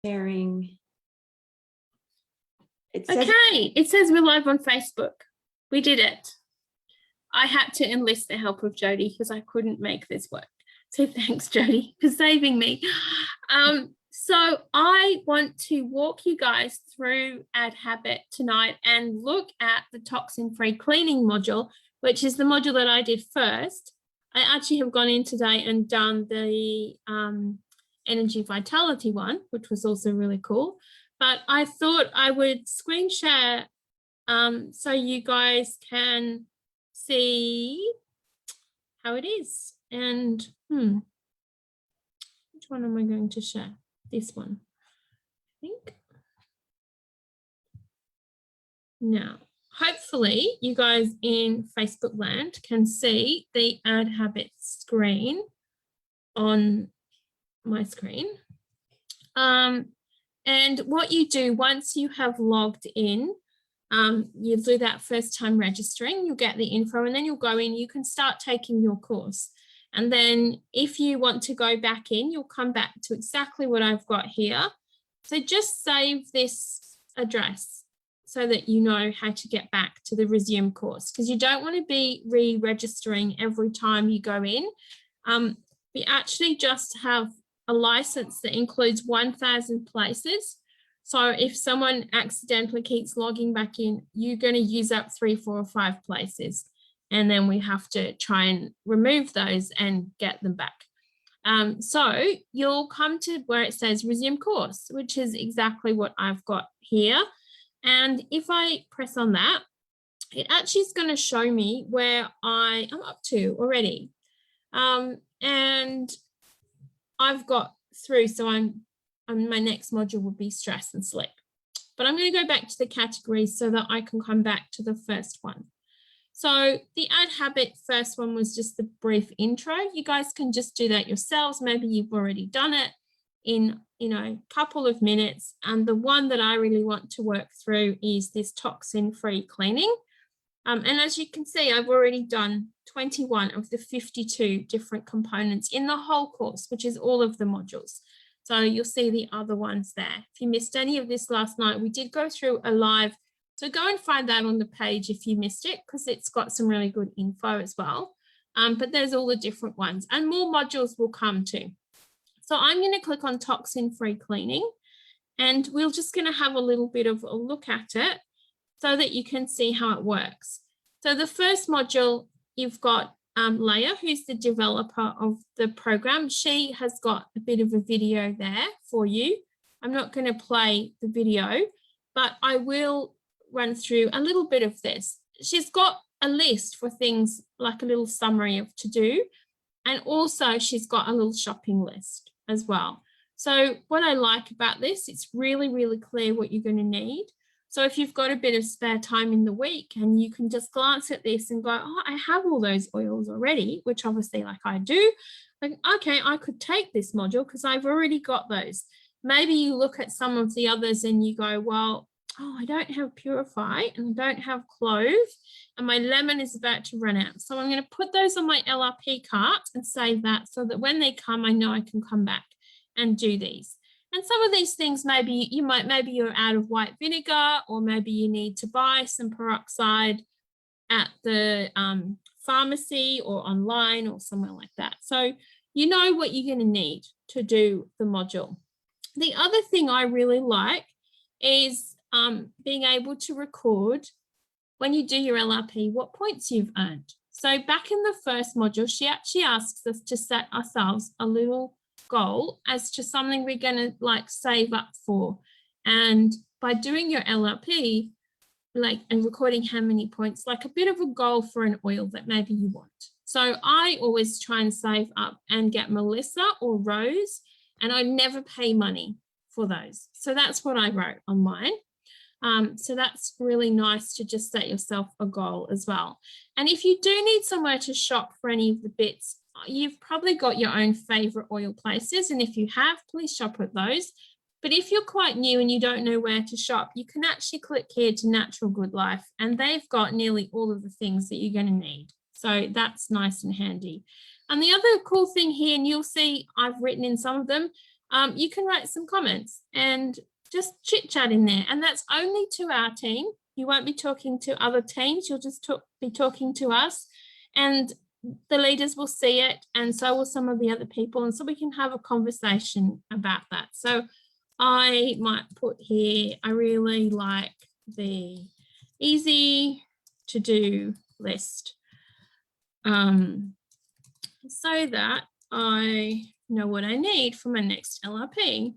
sharing. It says we're live on Facebook. We did it. I had to enlist the help of Jody because I couldn't make this work. So thanks, Jody, for saving me. So I want to walk you guys through Add Habit tonight and look at the toxin-free cleaning module, which is the module that I did first. I actually have gone in today and done the energy vitality one, which was also really cool. But I thought I would screen share so you guys can see how it is. And which one am I going to share? This one, I think. Now, hopefully you guys in Facebook land can see the Add Habit screen on my screen. And what you do once you have logged in, you do that first time registering, you'll get the info and then you'll go in, you can start taking your course. And then if you want to go back in, you'll come back to exactly what I've got here. So just save this address so that you know how to get back to the resume course, because you don't want to be re-registering every time you go in. We actually just have a license that includes 1,000 places. So if someone accidentally keeps logging back in, you're going to use up 3, 4, or 5 places. And then we have to try and remove those and get them back. So you'll come to where it says resume course, which is exactly what I've got here. And if I press on that, it actually is going to show me where I am up to already. And I've got through, so my next module will be stress and sleep. But I'm going to go back to the categories so that I can come back to the first one. So the Add Habit first one was just the brief intro. You guys can just do that yourselves. Maybe you've already done it in, a couple of minutes. And the one that I really want to work through is this toxin-free cleaning. And as you can see, I've already done 21 of the 52 different components in the whole course, which is all of the modules. So you'll see the other ones there. If you missed any of this last night, we did go through a live. So go and find that on the page if you missed it, because it's got some really good info as well. But there's all the different ones and more modules will come too. So I'm going to click on toxin-free cleaning and we're just going to have a little bit of a look at it so that you can see how it works. So the first module, you've got Leah, who's the developer of the program. She has got a bit of a video there for you. I'm not going to play the video, but I will run through a little bit of this. She's got a list for things like a little summary of to do, and also she's got a little shopping list as well. So what I like about this, it's really, really clear what you're going to need. So if you've got a bit of spare time in the week and you can just glance at this and go, oh, I have all those oils already, which obviously like I do, like, okay, I could take this module because I've already got those. Maybe you look at some of the others and you go, well, oh, I don't have Purify and I don't have Clove and my lemon is about to run out. So I'm going to put those on my LRP cart and save that so that when they come, I know I can come back and do these. And some of these things, maybe you're out of white vinegar, or maybe you need to buy some peroxide at the pharmacy or online or somewhere like that. So you know what you're going to need to do the module. The other thing I really like is being able to record when you do your LRP, what points you've earned. So back in the first module, she actually asks us to set ourselves a little goal as to something we're going to like save up for. And by doing your LRP, like, and recording how many points, like a bit of a goal for an oil that maybe you want. So I always try and save up and get Melissa or Rose, and I never pay money for those. So that's what I wrote on mine. So that's really nice to just set yourself a goal as well. And if you do need somewhere to shop for any of the bits, you've probably got your own favorite oil places. And if you have, please shop at those. But if you're quite new and you don't know where to shop, you can actually click here to Natural Good Life, and they've got nearly all of the things that you're going to need. So that's nice and handy. And the other cool thing here, and you'll see I've written in some of them, you can write some comments and just chit chat in there. And that's only to our team. You won't be talking to other teams. You'll just be talking to us, and the leaders will see it, and so will some of the other people. And so we can have a conversation about that. So I might put here, I really like the easy to do list, so that I know what I need for my next LRP.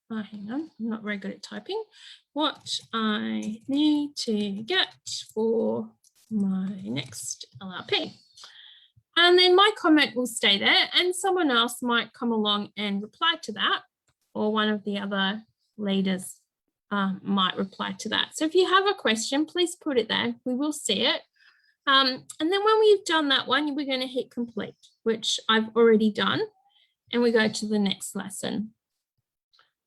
Hang on, I'm not very good at typing. What I need to get for my next LRP. And then my comment will stay there, and someone else might come along and reply to that, or one of the other leaders might reply to that. So if you have a question, please put it there. We will see it. And then when we've done that one, we're going to hit complete, which I've already done, and we go to the next lesson.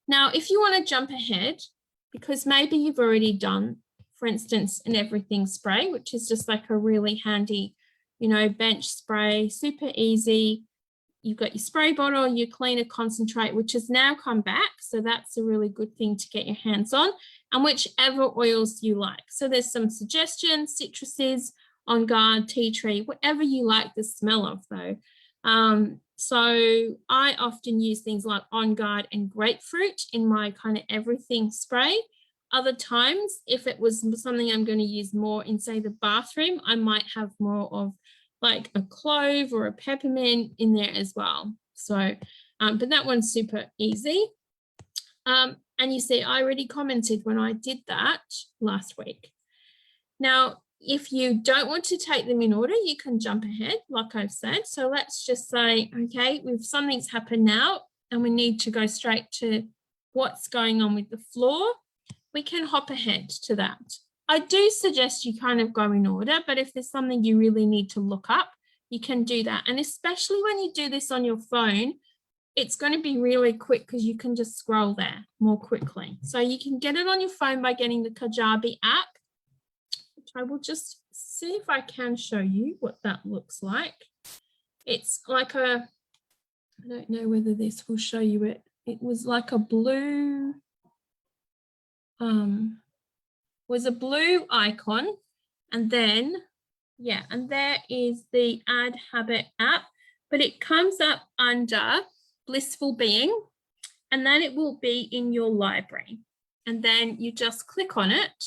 Now, if you want to jump ahead, because maybe you've already done, for instance, an everything spray, which is just like a really handy, you know, bench spray, super easy. You've got your spray bottle, your cleaner concentrate, which has now come back. So that's a really good thing to get your hands on, and whichever oils you like. So there's some suggestions: citruses, On Guard, tea tree, whatever you like the smell of though. So I often use things like On Guard and grapefruit in my kind of everything spray. Other times, if it was something I'm going to use more in, say, the bathroom, I might have more of like a clove or a peppermint in there as well. So, but that one's super easy. And you see, I already commented when I did that last week. Now, if you don't want to take them in order, you can jump ahead, like I've said. So let's just say, okay, something's happened now, and we need to go straight to what's going on with the floor. We can hop ahead to that. I do suggest you kind of go in order, but if there's something you really need to look up, you can do that. And especially when you do this on your phone, it's going to be really quick because you can just scroll there more quickly. So you can get it on your phone by getting the Kajabi app, which I will just see if I can show you what that looks like. It's like I don't know whether this will show you it. It was like a blue, was a blue icon, and then, yeah, and there is the Add Habit app, but it comes up under Blissful Being, and then it will be in your library. And then you just click on it,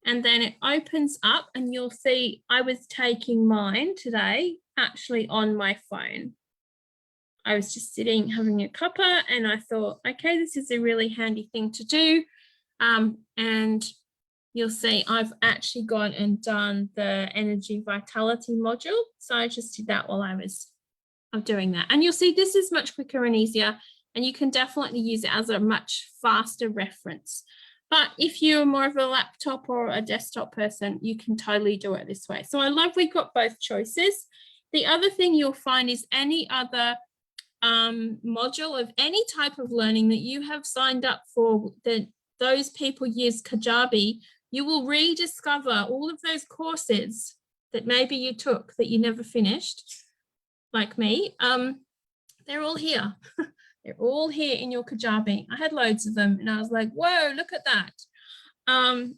and then it opens up, and you'll see I was taking mine today actually on my phone. I was just sitting having a cuppa, and I thought, okay, this is a really handy thing to do. And you'll see I've actually gone and done the energy vitality module. So I just did that while I was doing that. And you'll see this is much quicker and easier, and you can definitely use it as a much faster reference. But if you're more of a laptop or a desktop person, you can totally do it this way. So I love we've got both choices. The other thing you'll find is any other module of any type of learning that you have signed up for, that those people use Kajabi, you will rediscover all of those courses that maybe you took that you never finished, like me. They're all here. They're all here in your Kajabi. I had loads of them, and I was like, whoa, look at that.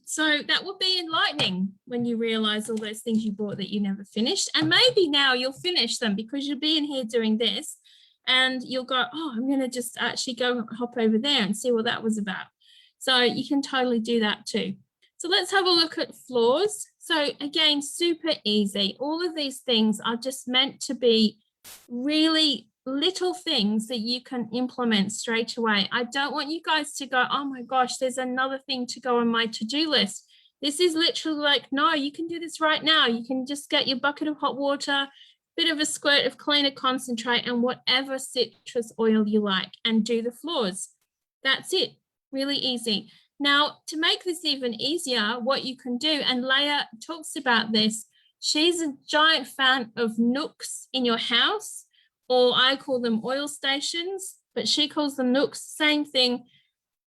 So that will be enlightening when you realize all those things you bought that you never finished. And maybe now you'll finish them because you'll be in here doing this, and you'll go, oh, I'm going to just actually go hop over there and see what that was about. So you can totally do that too. So let's have a look at floors. So again, super easy. All of these things are just meant to be really little things that you can implement straight away. I don't want you guys to go, oh my gosh, there's another thing to go on my to-do list. This is literally like, no, you can do this right now. You can just get your bucket of hot water, bit of a squirt of cleaner concentrate, and whatever citrus oil you like, and do the floors. That's it. Really easy. Now, to make this even easier, what you can do, and Leah talks about this, she's a giant fan of nooks in your house, or I call them oil stations, but she calls them nooks, same thing.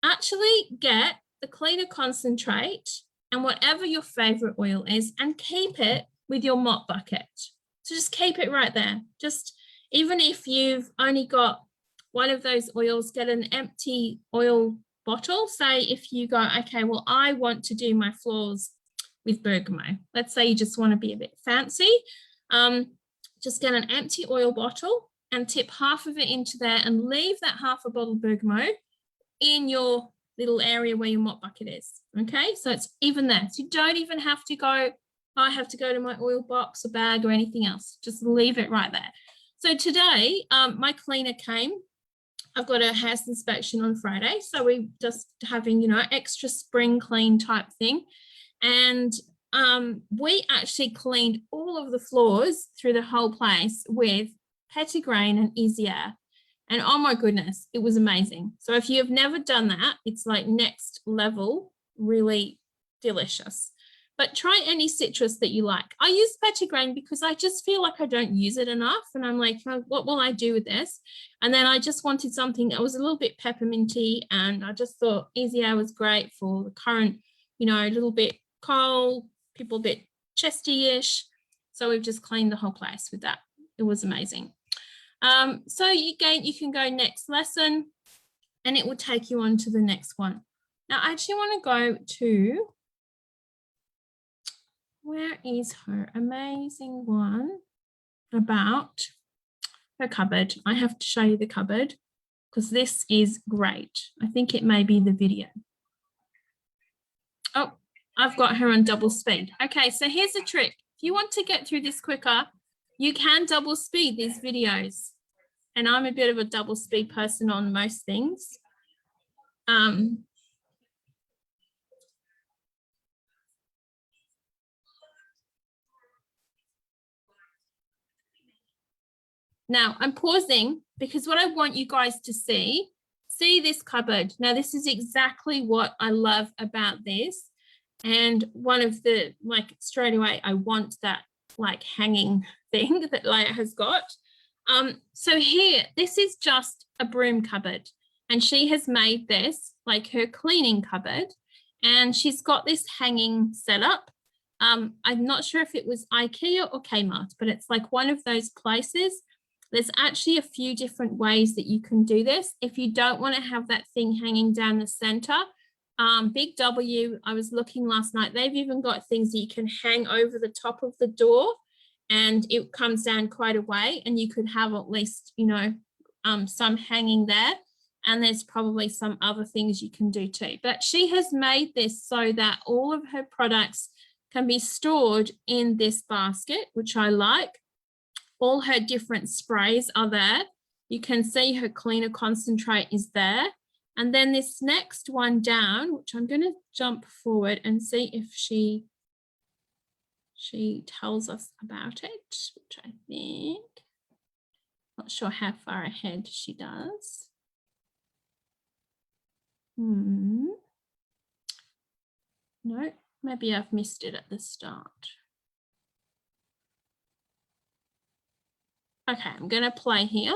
Actually get the cleaner concentrate and whatever your favorite oil is, and keep it with your mop bucket. So just keep it right there. Just even if you've only got one of those oils, get an empty oil bottle. Say if you go, okay, well, I want to do my floors with bergamot. Let's say you just want to be a bit fancy. Just get an empty oil bottle and tip half of it into there and leave that half a bottle of bergamot in your little area where your mop bucket is. Okay, so it's even there. So you don't even have to go, I have to go to my oil box or bag or anything else. Just leave it right there. So today, my cleaner came. I've got a house inspection on Friday. So we're just having, you know, extra spring clean type thing. And we actually cleaned all of the floors through the whole place with petitgrain and easy air. And oh my goodness, it was amazing. So if you've never done that, it's like next level, really delicious. But try any citrus that you like. I use petitgrain because I just feel like I don't use it enough. And I'm like, oh, what will I do with this? And then I just wanted something that was a little bit pepperminty. And I just thought easy air was great for the current, you know, a little bit cold, people a bit chesty-ish. So we've just cleaned the whole place with that. It was amazing. So again, you can go next lesson and it will take you on to the next one. Now, I actually want to go to, where is her amazing one about her cupboard? I have to show you the cupboard because this is great. I think it may be the video. Oh, I've got her on double speed. Okay, so here's a trick. If you want to get through this quicker, you can double speed these videos. And I'm a bit of a double speed person on most things. Now I'm pausing because what I want you guys to see this cupboard. Now this is exactly what I love about this. And one of the, like straight away, I want that like hanging thing that Leia has got. So here, this is just a broom cupboard and she has made this like her cleaning cupboard and she's got this hanging setup. I'm not sure if it was IKEA or Kmart, but it's like one of those places. There's actually a few different ways that you can do this. If you don't want to have that thing hanging down the center, Big W, I was looking last night, they've even got things that you can hang over the top of the door and it comes down quite a way and you could have at least, you know, some hanging there. And there's probably some other things you can do too. But she has made this so that all of her products can be stored in this basket, which I like. All her different sprays are there. You can see her cleaner concentrate is there. And then this next one down, which I'm going to jump forward and see if she tells us about it, which I think, not sure how far ahead she does. No, maybe I've missed it at the start. Okay, I'm going to play here.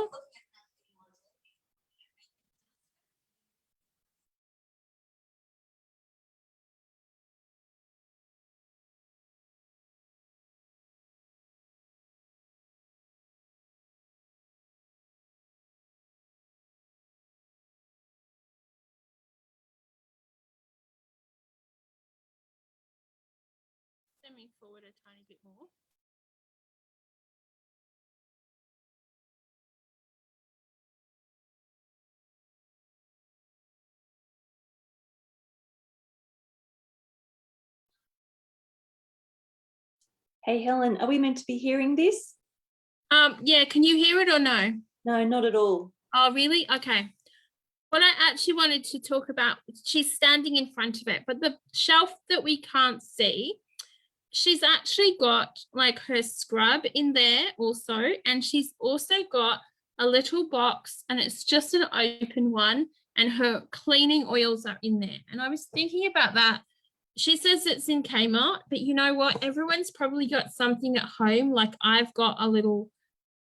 Send me forward a tiny bit more. Hey, Helen, are we meant to be hearing this? Yeah, can you hear it or no? No, not at all. Oh, really? Okay. What I actually wanted to talk about, she's standing in front of it, but the shelf that we can't see, she's actually got like her scrub in there also, and she's also got a little box and it's just an open one and her cleaning oils are in there. And I was thinking about that. She says it's in Kmart, but you know what? Everyone's probably got something at home. Like I've got a little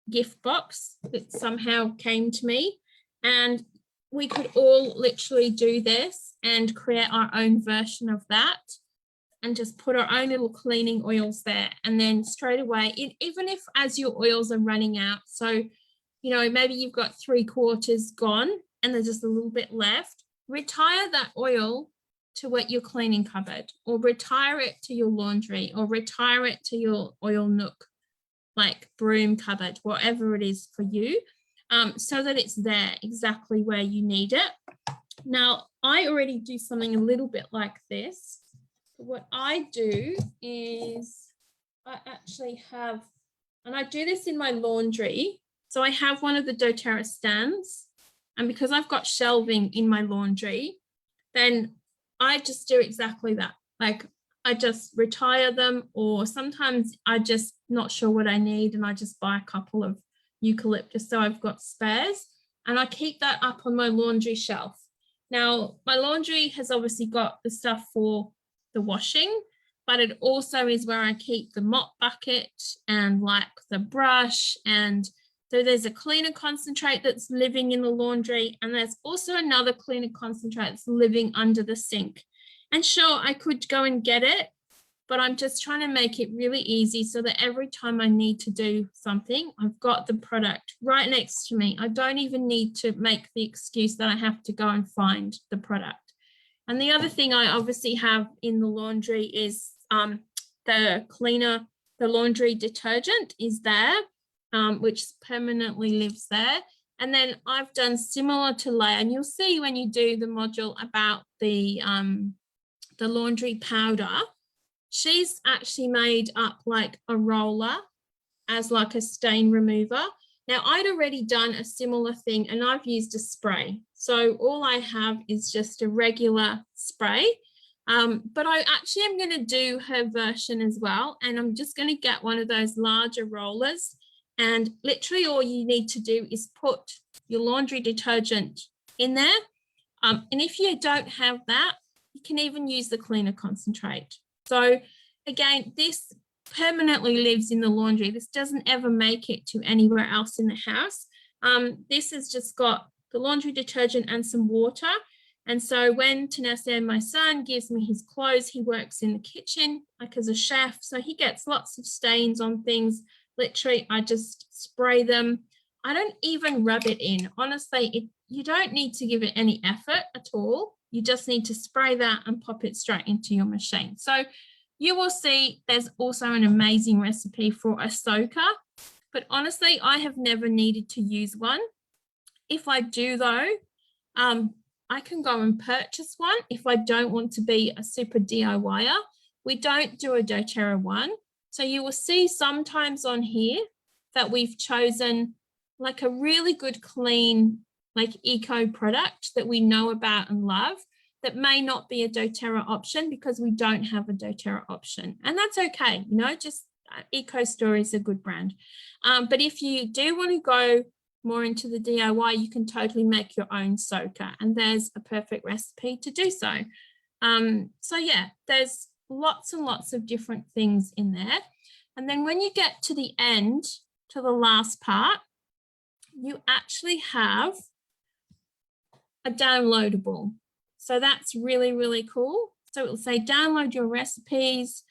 gift box that somehow came to me and we could all literally do this and create our own version of that. and just put our own little cleaning oils there. And then straight away, even if as your oils are running out, so, you know, maybe you've got 3/4 gone and there's just a little bit left, retire that oil to your cleaning cupboard, or retire it to your laundry, or retire it to your oil nook, like broom cupboard, whatever it is for you, so that it's there exactly where you need it. Now, I already do something a little bit like this. What I do is I actually have, and I do this in my laundry. So I have one of the doTERRA stands, and because I've got shelving in my laundry, then I just do exactly that. Like I just retire them, or sometimes I just not sure what I need and I just buy a couple of eucalyptus so I've got spares, and I keep that up on my laundry shelf. Now, my laundry has obviously got the stuff for the washing, but it also is where I keep the mop bucket and like the brush. And so there's a cleaner concentrate that's living in the laundry, and there's also another cleaner concentrate that's living under the sink. And sure, I could go and get it, but I'm just trying to make it really easy so that every time I need to do something, I've got the product right next to me. I don't even need to make the excuse that I have to go and find the product. And the other thing I obviously have in the laundry is the cleaner, the laundry detergent is there, which permanently lives there. And then I've done similar to Leia, and you'll see when you do the module about the laundry powder, she's actually made up like a roller as like a stain remover. Now, I'd already done a similar thing, and I've used a spray. So all I have is just a regular spray. But I actually am going to do her version as well. And I'm just going to get one of those larger rollers. And literally all you need to do is put your laundry detergent in there. And if you don't have that, you can even use the cleaner concentrate. So again, this permanently lives in the laundry. This doesn't ever make it to anywhere else in the house. This has just got the laundry detergent and some water. And so when Tanessa, my son, gives me his clothes, he works in the kitchen like as a chef. So he gets lots of stains on things. Literally, I just spray them. I don't even rub it in. Honestly, you don't need to give it any effort at all. You just need to spray that and pop it straight into your machine. So you will see there's also an amazing recipe for a soaker, but honestly, I have never needed to use one. If I do though, I can go and purchase one if I don't want to be a super DIYer. We don't do a doTERRA one. So you will see sometimes on here that we've chosen like a really good, clean, like eco product that we know about and love that may not be a doTERRA option because we don't have a doTERRA option. And that's okay, you know, just Eco Store is a good brand. But if you do want to go more into the DIY, you can totally make your own soaker, and there's a perfect recipe to do so. So yeah, there's lots and lots of different things in there. And then when you get to the end, to the last part, you actually have a downloadable. So that's really, really cool. So it'll say download your recipes.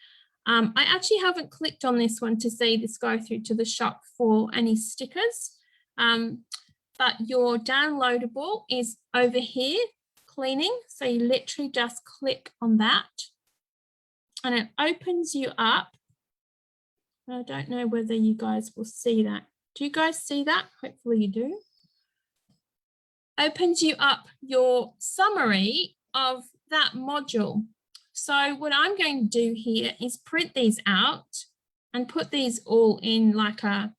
I actually haven't clicked on this one to see this go through to the shop for any stickers. But your downloadable is over here, cleaning. So you literally just click on that and it opens you up. I don't know whether you guys will see that. Do you guys see that? Hopefully you do. Opens you up your summary of that module. So what I'm going to do here is print these out and put these all in like a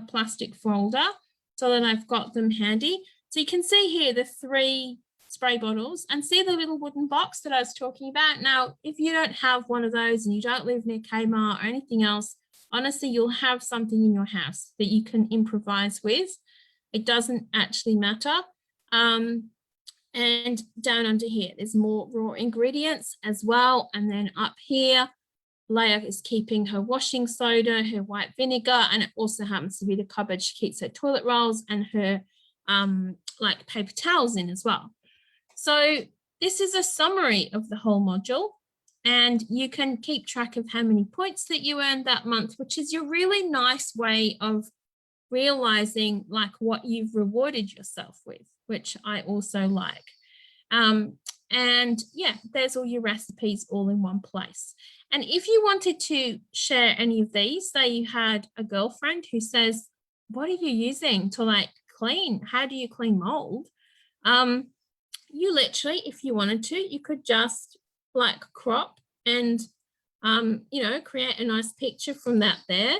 plastic folder so that I've got them handy. So you can see here the 3 spray bottles and see the little wooden box that I was talking about. Now, if you don't have one of those and you don't live near Kmart or anything else, honestly, you'll have something in your house that you can improvise with. It doesn't actually matter. And down under here, there's more raw ingredients as well. And then up here, Leia is keeping her washing soda, her white vinegar, and it also happens to be the cupboard she keeps her toilet rolls and her like paper towels in as well. So this is a summary of the whole module. and you can keep track of how many points that you earned that month, which is a really nice way of realizing like what you've rewarded yourself with, which I also like. And yeah, there's all your recipes all in one place. And if you wanted to share any of these, say you had a girlfriend who says, what are you using to like clean? How do you clean mold? You literally, if you wanted to, you could just like crop and, you know, create a nice picture from that there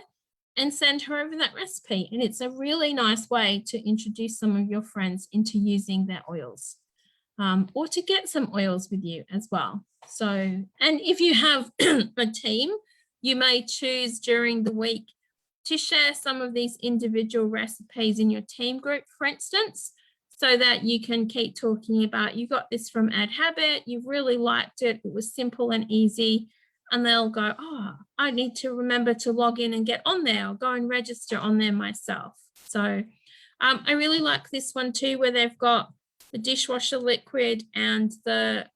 and send her over that recipe. And it's a really nice way to introduce some of your friends into using their oils, or to get some oils with you as well. So, and if you have a team, you may choose during the week to share some of these individual recipes in your team group, for instance, so that you can keep talking about, you got this from Add Habit, you really liked it, it was simple and easy, and they'll go, oh, I need to remember to log in and get on there, or go and register on there myself. So I really like this one too, where they've got the dishwasher liquid and the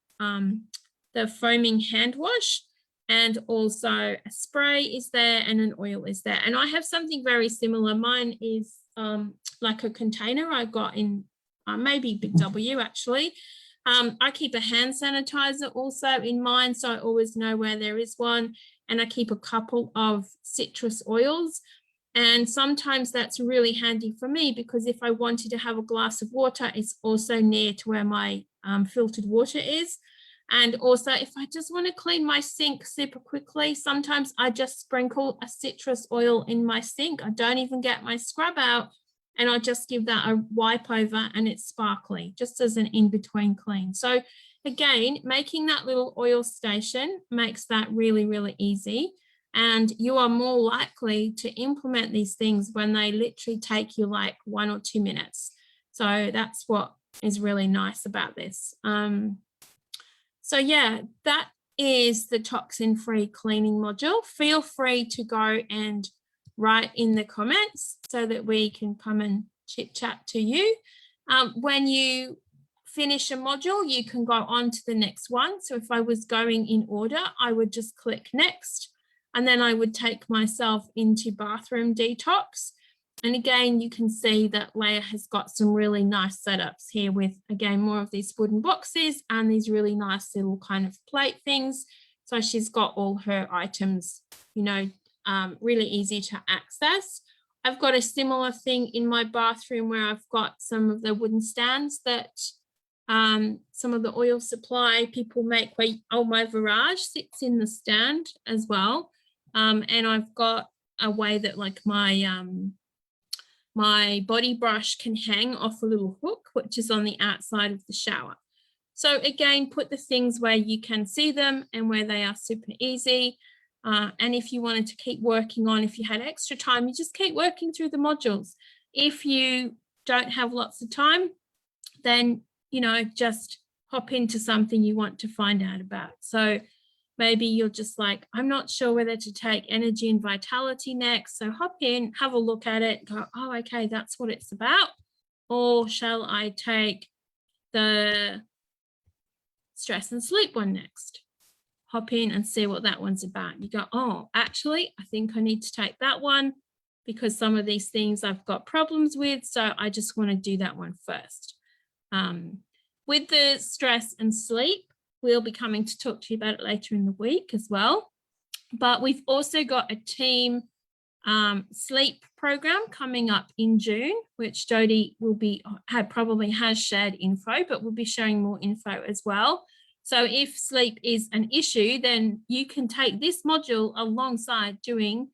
foaming hand wash, and also a spray is there and an oil is there. And I have something very similar. Mine is like a container I got in maybe Big W actually. I keep a hand sanitizer also in mine, so I always know where there is one. And I keep a couple of citrus oils. And sometimes that's really handy for me, because if I wanted to have a glass of water, it's also near to where my filtered water is. And also if I just want to clean my sink super quickly, sometimes I just sprinkle a citrus oil in my sink. I don't even get my scrub out, and I just give that a wipe over and it's sparkly, just as an in-between clean. So again, making that little oil station makes that really, really easy. And you are more likely to implement these things when they literally take you like 1 or 2 minutes. So that's what is really nice about this. So yeah, that is the toxin-free cleaning module. Feel free to go and write in the comments so that we can come and chit chat to you. When you finish a module, you can go on to the next one. So if I was going in order, I would just click next, and then I would take myself into bathroom detox. And again, you can see that Leah has got some really nice setups here with, again, more of these wooden boxes and these really nice little kind of plate things. So she's got all her items, you know, really easy to access. I've got a similar thing in my bathroom where I've got some of the wooden stands that some of the oil supply people make, where my Virage sits in the stand as well. And I've got a way that like my body brush can hang off a little hook, which is on the outside of the shower. So again, put the things where you can see them and where they are super easy. And if you wanted to keep working on, if you had extra time, you just keep working through the modules. If you don't have lots of time, then, you know, just hop into something you want to find out about. So maybe you're just like, I'm not sure whether to take energy and vitality next. So hop in, have a look at it, go, oh, okay, that's what it's about. Or shall I take the stress and sleep one next? Hop in and see what that one's about. You go, oh, actually, I think I need to take that one because some of these things I've got problems with. So I just want to do that one first. With the stress and sleep, we'll be coming to talk to you about it later in the week as well. But we've also got a team sleep program coming up in June, which Jodie will be probably has shared info, but we'll be sharing more info as well. So if sleep is an issue, then you can take this module alongside doing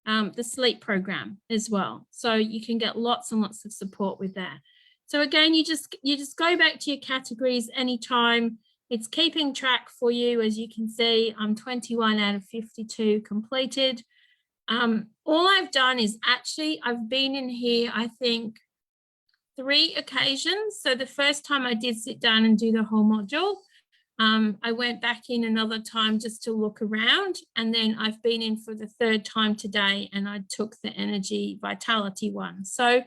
the sleep program as well. So you can get lots and lots of support with that. So again, you just go back to your categories anytime. It's keeping track for you. As you can see, I'm 21 out of 52 completed. All I've done is actually, I've been in here, I think, 3 occasions. So the first time I did sit down and do the whole module, I went back in another time just to look around, and then I've been in for the 3rd time today, and I took the energy vitality one. So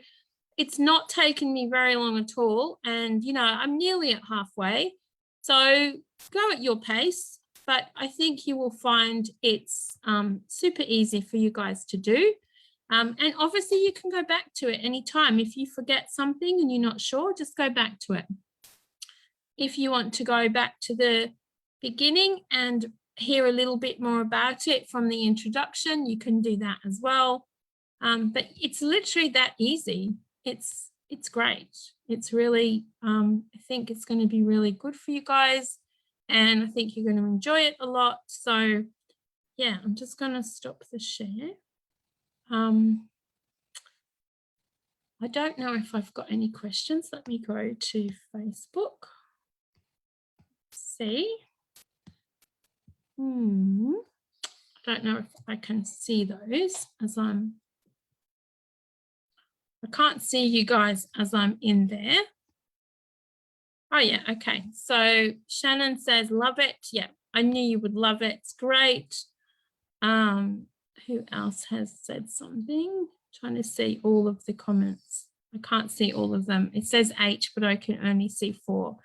it's not taken me very long at all, and you know, I'm nearly at halfway. So go at your pace. but I think you will find it's super easy for you guys to do. And obviously you can go back to it anytime. If you forget something and you're not sure, just go back to it. If you want to go back to the beginning and hear a little bit more about it from the introduction, you can do that as well. But it's literally that easy. It's great. It's really, I think it's going to be really good for you guys, and I think you're going to enjoy it a lot. So yeah, I'm just going to stop the share. I don't know if I've got any questions. Let me go to Facebook. See. I don't know if I can see those as I can't see you guys as I'm in there. Oh yeah, okay. So Shannon says, love it. Yeah, I knew you would love it. It's great. Who else has said something? Trying to see all of the comments. I can't see all of them. It says 8, but I can only see 4.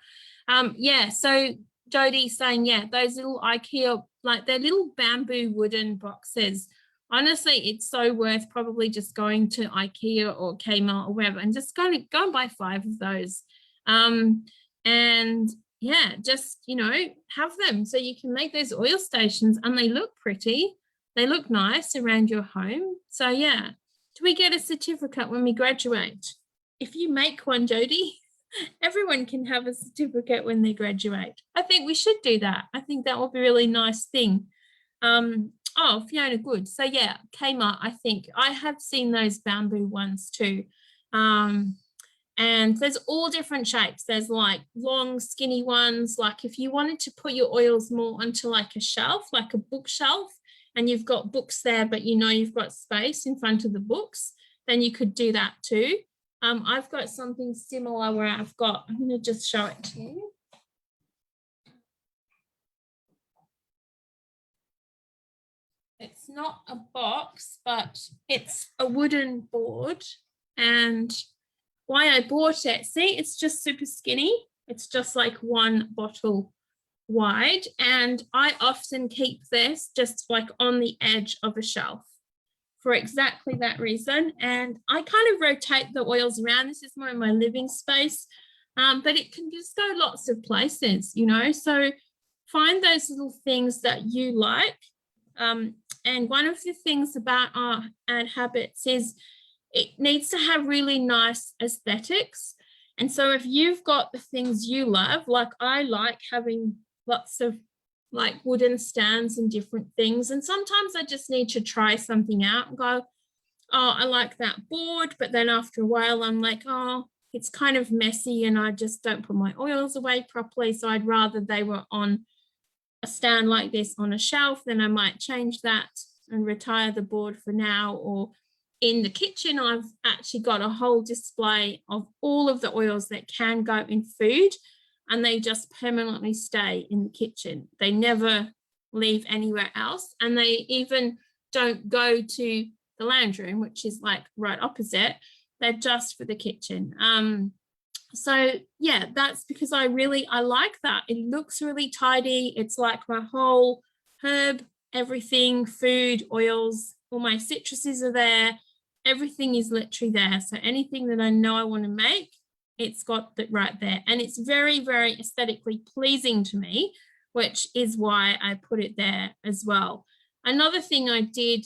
Yeah, so Jodie's saying, yeah, those little IKEA, like they're little bamboo wooden boxes. Honestly, it's so worth probably just going to IKEA or Kmart or wherever and just go and buy 5 of those. And yeah, just, you know, have them so you can make those oil stations, and they look pretty. They look nice around your home. So yeah, do we get a certificate when we graduate? If you make one, Jodie, everyone can have a certificate when they graduate. I think we should do that. I think that will be a really nice thing. Oh, Fiona, good. So yeah, Kmart, I think I have seen those bamboo ones too. And there's all different shapes. There's like long, skinny ones. Like if you wanted to put your oils more onto like a shelf, like a bookshelf, and you've got books there, but you know you've got space in front of the books, then you could do that too. I've got something similar where I'm going to just show it to you. It's not a box, but it's a wooden board. And why I bought it, see, it's just super skinny. It's just like 1 bottle wide. And I often keep this just like on the edge of a shelf for exactly that reason. And I kind of rotate the oils around. This is more in my living space, but it can just go lots of places, you know. So find those little things that you like. And one of the things about art and habits is it needs to have really nice aesthetics. And so if you've got the things you love, like I like having lots of like wooden stands and different things. And sometimes I just need to try something out and go, oh, I like that board. But then after a while, I'm like, oh, it's kind of messy and I just don't put my oils away properly. So I'd rather they were on a stand like this on a shelf. Then I might change that and retire the board for now. Or in the kitchen, I've actually got a whole display of all of the oils that can go in food, and they just permanently stay in the kitchen. They never leave anywhere else, and they even don't go to the lounge room, which is like right opposite. They're just for the kitchen. So yeah, that's because I like that. It looks really tidy. It's like my whole herb, everything, food, oils, all my citruses are there. Everything is literally there. So anything that I know I want to make, it's got that right there. And it's very, very aesthetically pleasing to me, which is why I put it there as well. Another thing I did,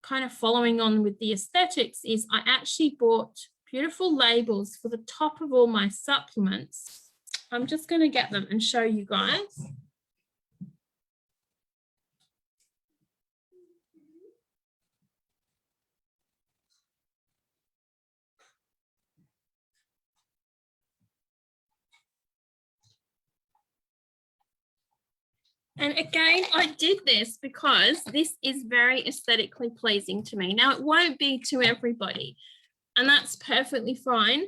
kind of following on with the aesthetics, is I actually bought beautiful labels for the top of all my supplements. I'm just going to get them and show you guys. And again, I did this because this is very aesthetically pleasing to me. Now, it won't be to everybody, and that's perfectly fine.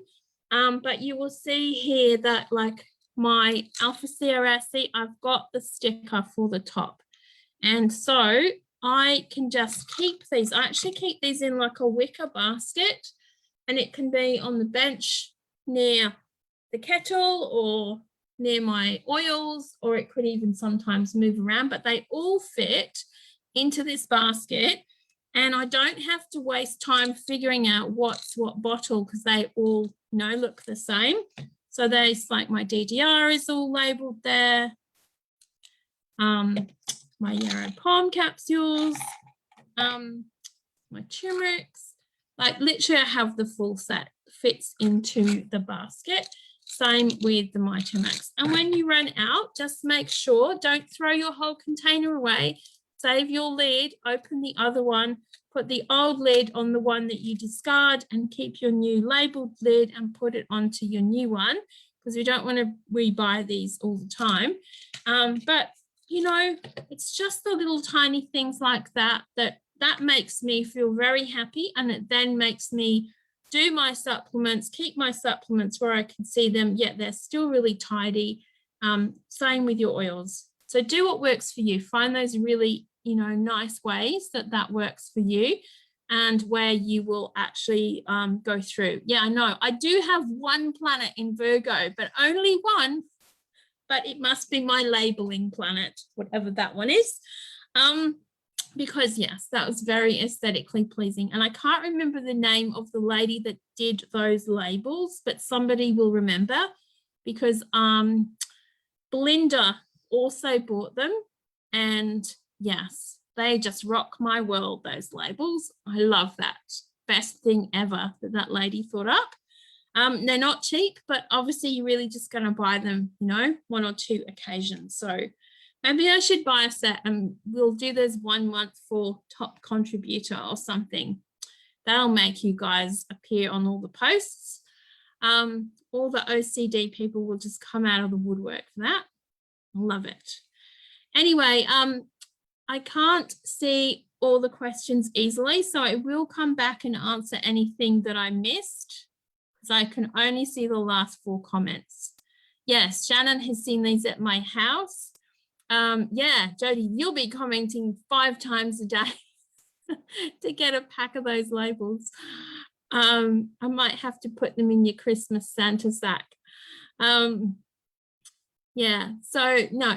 But you will see here that like my Alpha CRSC, I've got the sticker for the top. And so I can just keep these. I actually keep these in like a wicker basket, and it can be on the bench near the kettle or near my oils, or it could even sometimes move around, but they all fit into this basket. And I don't have to waste time figuring out what's what bottle because they all, look the same. So there's like my DDR is all labeled there. My yarrow palm capsules, my turmerics, like literally I have the full set, fits into the basket. Same with the Mitomax. And when you run out, just make sure, don't throw your whole container away. Save your lid, open the other one, put the old lid on the one that you discard and keep your new labeled lid and put it onto your new one because we don't want to rebuy these all the time. But, it's just the little tiny things like that makes me feel very happy, and it then makes me do my supplements, keep my supplements where I can see them, yet they're still really tidy. Same with your oils. So do what works for you. Find those really, nice ways that works for you and where you will actually go through. Yeah, I know. I do have one planet in Virgo, but only one, but it must be my labeling planet, whatever that one is. Because yes, that was very aesthetically pleasing. And I can't remember the name of the lady that did those labels, but somebody will remember because Belinda also bought them. And yes, they just rock my world, those labels. I love that. Best thing ever that lady thought up. They're not cheap, but obviously you're really just going to buy them, one or two occasions. So maybe I should buy a set and we'll do this 1 month for top contributor or something. That'll make you guys appear on all the posts. All the OCD people will just come out of the woodwork for that. Love it. Anyway, I can't see all the questions easily, so I will come back and answer anything that I missed because I can only see the last 4 comments. Yes, Shannon has seen these at my house. Yeah, Jody, you'll be commenting 5 times a day to get a pack of those labels. I might have to put them in your Christmas Santa sack. Yeah, so no,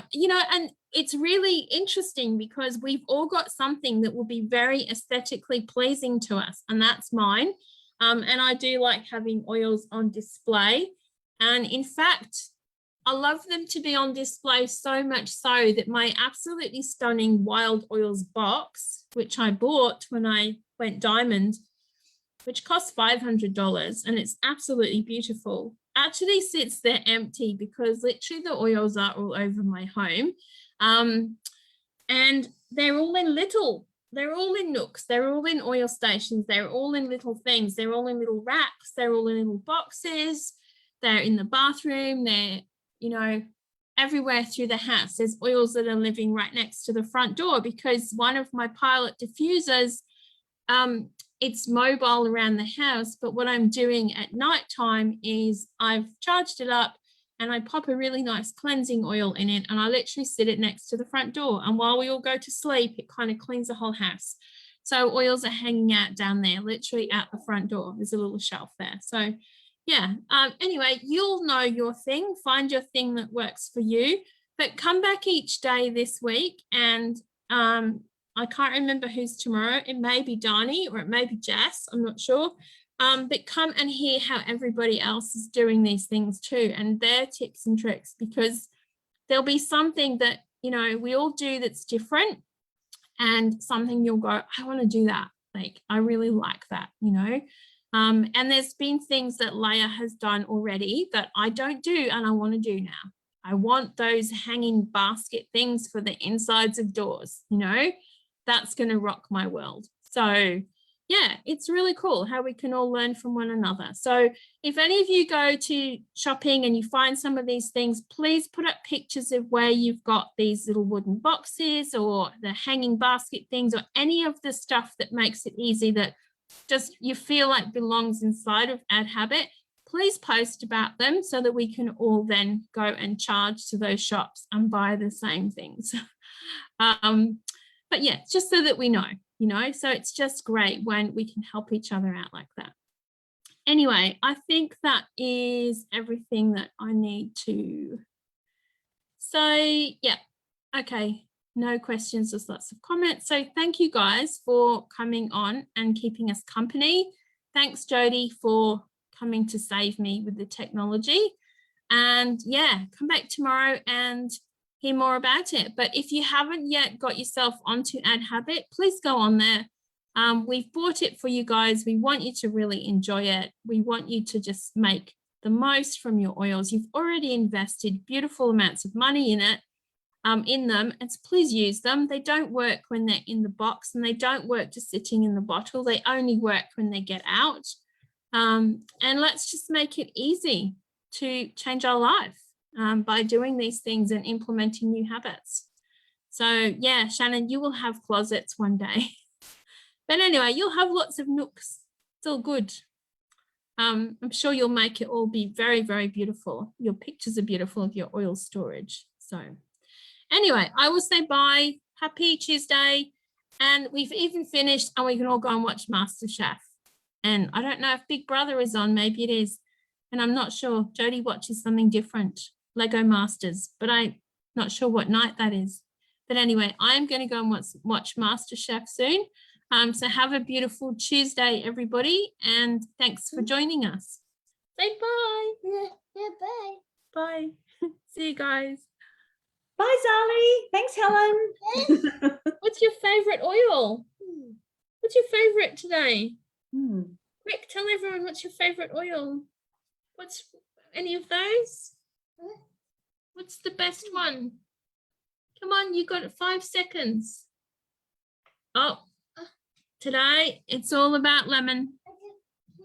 and it's really interesting because we've all got something that will be very aesthetically pleasing to us, and that's mine. And I do like having oils on display. And in fact, I love them to be on display so much so that my absolutely stunning Wild Oils box, which I bought when I went diamond, which cost $500, and it's absolutely beautiful, actually sits there empty because literally the oils are all over my home. And they're all in nooks, they're all in oil stations, they're all in little things, they're all in little racks, they're all in little boxes, they're in the bathroom, they're, everywhere through the house. There's oils that are living right next to the front door because one of my pilot diffusers, it's mobile around the house, but what I'm doing at nighttime is I've charged it up and I pop a really nice cleansing oil in it and I literally sit it next to the front door. And while we all go to sleep, it kind of cleans the whole house. So oils are hanging out down there, literally at the front door. There's a little shelf there. So yeah, anyway, you'll know your thing, find your thing that works for you, but come back each day this week and I can't remember who's tomorrow. It may be Donnie or it may be Jess. I'm not sure. But come and hear how everybody else is doing these things too and their tips and tricks, because there'll be something that, we all do that's different and something you'll go, I want to do that. Like, I really like that, and there's been things that Leia has done already that I don't do and I want to do now. I want those hanging basket things for the insides of doors, that's going to rock my world. So yeah, it's really cool how we can all learn from one another. So if any of you go to shopping and you find some of these things, please put up pictures of where you've got these little wooden boxes or the hanging basket things or any of the stuff that makes it easy that just you feel like belongs inside of Add Habit. Please post about them so that we can all then go and charge to those shops and buy the same things. But yeah, just so that we know, so it's just great when we can help each other out like that. Anyway, I think that is everything that I need to So yeah, okay, no questions, just lots of comments. So thank you guys for coming on and keeping us company. Thanks, Jodie, for coming to save me with the technology. And yeah, come back tomorrow and hear more about it. But if you haven't yet got yourself onto Add Habit, please go on there. We've bought it for you guys. We want you to really enjoy it. We want you to just make the most from your oils. You've already invested beautiful amounts of money in it, in them, and so please use them. They don't work when they're in the box, and they don't work just sitting in the bottle. They only work when they get out. And let's just make it easy to change our life by doing these things and implementing new habits. So yeah, Shannon, you will have closets one day. But anyway, you'll have lots of nooks. It's all good. I'm sure you'll make it all be very, very beautiful. Your pictures are beautiful of your oil storage. So anyway, I will say bye. Happy Tuesday. And we've even finished and we can all go and watch MasterChef. And I don't know if Big Brother is on, maybe it is. And I'm not sure. Jodie watches something different, Lego Masters, but I'm not sure what night that is. But anyway, I'm going to go and watch MasterChef soon. So have a beautiful Tuesday, everybody, and thanks for joining us. Say bye. Yeah, bye. Bye. See you guys. Bye, Zali. Thanks, Helen. What's your favorite oil? What's your favorite today? Quick, tell everyone what's your favorite oil. What's any of those? What's the best one? Come on, you got 5 seconds. Oh. Today, it's all about lemon.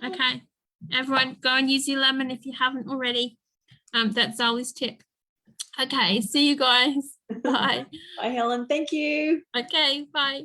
Okay, everyone go and use your lemon if you haven't already. That's Zali's tip. Okay, see you guys. Bye. Bye, Helen. Thank you. Okay, bye.